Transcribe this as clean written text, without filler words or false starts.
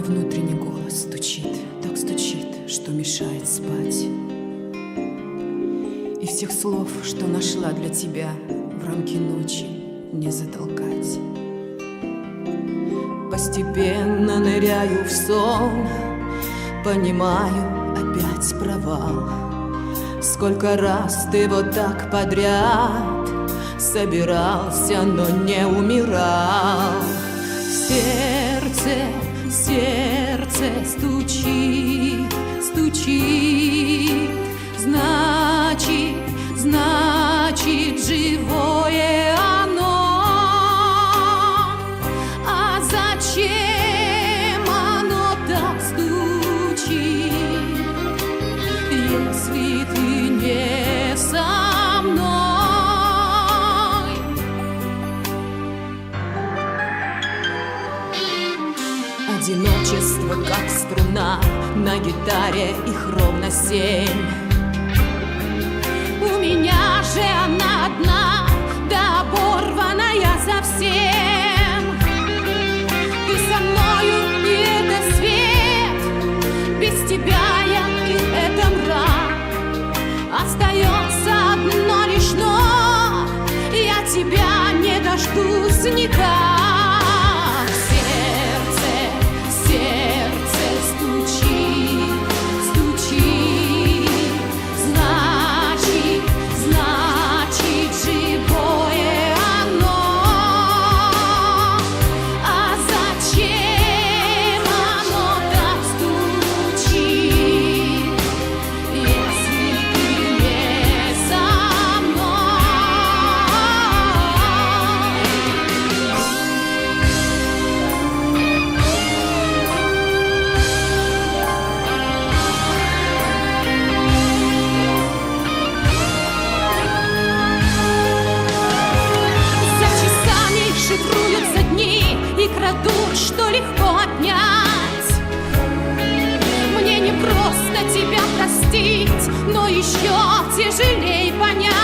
Внутренний голос стучит, так стучит, что мешает спать. И всех слов, что нашла для тебя, в рамки ночи не затолкать. Постепенно ныряю в сон, понимаю опять провал. Сколько раз ты вот так подряд собирался, но не умирал. Сердце стучит, стучит, значит, живое оно. А зачем оно так стучит, если ты не со мной? Одиночество, как струна на гитаре, их ровно 7. У меня же она одна, да оборванная совсем. Ты со мною, и это свет, без тебя я, и это мрак. Остается одно лишь но, я тебя не дождусь никак. Сердце стучит, стучит, значит, живое оно. А зачем оно так стучит, если ты не со шифруются дни и крадут, что легко отнять. Мне не просто тебя простить, но еще тяжелей понять.